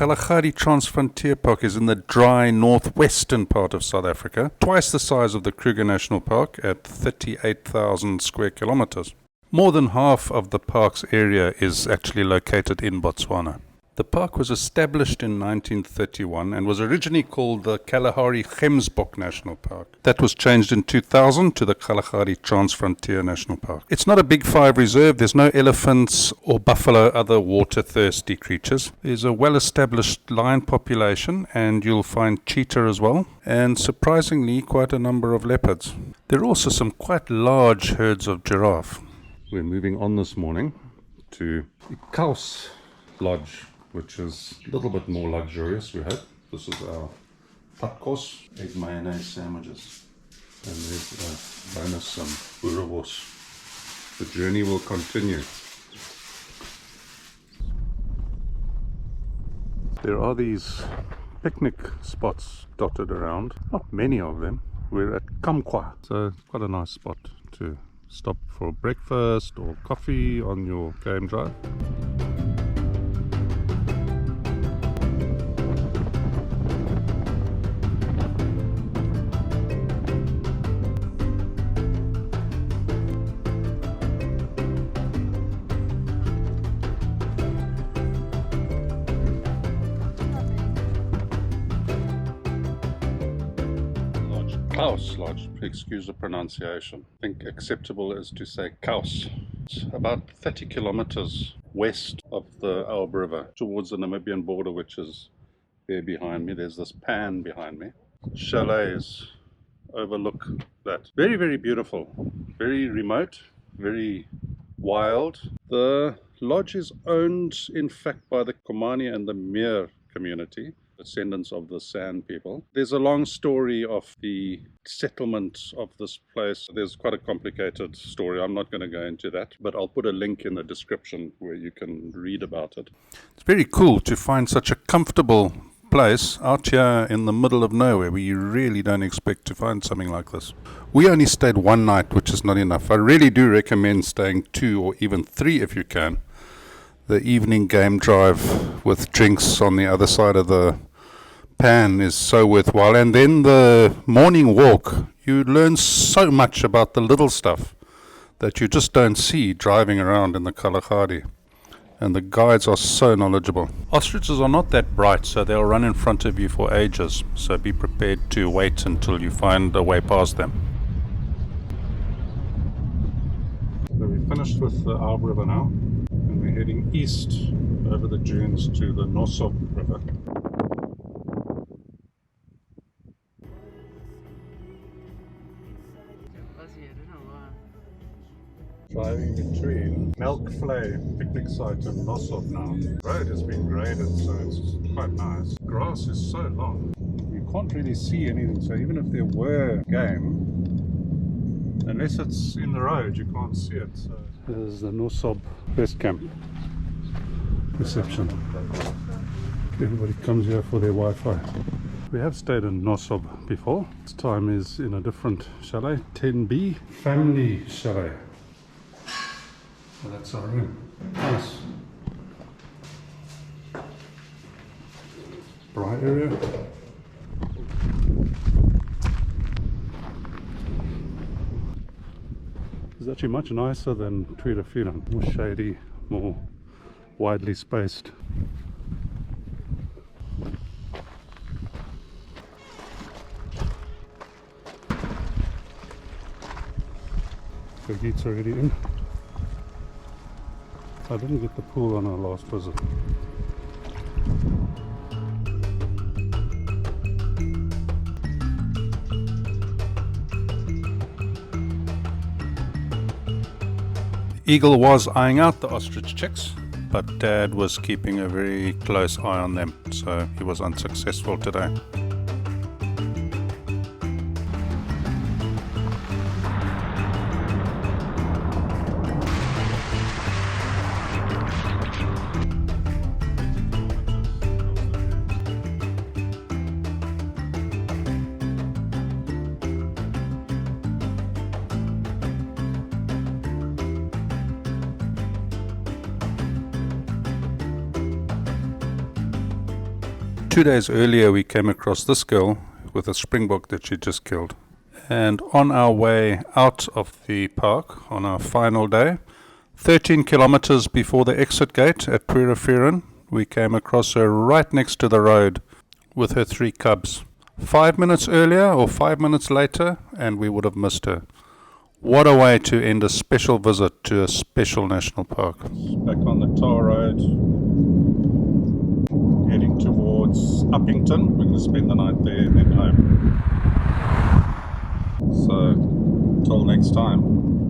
Kgalagadi Transfrontier Park is in the dry northwestern part of South Africa, twice the size of the Kruger National Park at 38,000 square kilometers. More than half of the park's area is actually located in Botswana. The park was established in 1931 and was originally called the Kalahari National Park. That was changed in 2000 to the Kgalagadi Transfrontier National Park. It's not a Big Five reserve. There's no elephants or buffalo, other water-thirsty creatures. There's a well-established lion population, and you'll find cheetah as well, and surprisingly quite a number of leopards. There are also some quite large herds of giraffe. We're moving on this morning to Xaus Lodge, which is a little bit more luxurious, we hope. This is our top course, egg mayonnaise sandwiches. And there's a bonus, some boerewors. The journey will continue. There are these picnic spots dotted around, not many of them. We're at Kangela, so quite a nice spot to stop for breakfast or coffee on your game drive. Xaus Lodge, excuse the pronunciation. I think acceptable is to say Xaus. It's about 30 kilometers west of the Nossob River, towards the Namibian border, which is there behind me. There's this pan behind me. Chalets overlook that. Very, very beautiful. Very remote, very wild. The lodge is owned, in fact, by the Komani and the Meer community, descendants of the San people. There's a long story of the settlement of this place. There's quite a complicated story. I'm not going to go into that, but I'll put a link in the description where you can read about it. It's very cool to find such a comfortable place out here in the middle of nowhere where you really don't expect to find something like this. We only stayed one night, which is not enough. I really do recommend staying 2 or even 3 if you can. The evening game drive with drinks on the other side of the pan is so worthwhile, and then the morning walk. You learn so much about the little stuff that you just don't see driving around in the Kalahari, and the guides are so knowledgeable. Ostriches are not that bright, so they'll run in front of you for ages, so be prepared to wait until you find a way past them. So we finished with the Nossob River now, and we're heading east over the dunes to the Nossob River. Driving between Milk Flay picnic site and Nossob now. The road has been graded, so it's quite nice. Grass is so long, you can't really see anything, so even if there were game, unless it's in the road, you can't see it. So this is the Nossob Rest Camp reception. Everybody comes here for their Wi-Fi. We have stayed in Nossob before. This time is in a different chalet, 10B, family chalet. So that's our room. Nice. Bright area. It's actually much nicer than Tweedorphelan. More shady, more widely spaced. Birgit's already in. I didn't get the pool on our last visit. Eagle was eyeing out the ostrich chicks, but Dad was keeping a very close eye on them, so he was unsuccessful today. 2 days earlier we came across this girl with a springbok that she just killed. And on our way out of the park on our final day, 13 kilometers before the exit gate at Purifiran, we came across her right next to the road with her 3 cubs. 5 minutes earlier or 5 minutes later and we would have missed her. What a way to end a special visit to a special national park. Back on the tar road, heading towards Uppington. We're going to spend the night there and then home. So, till next time.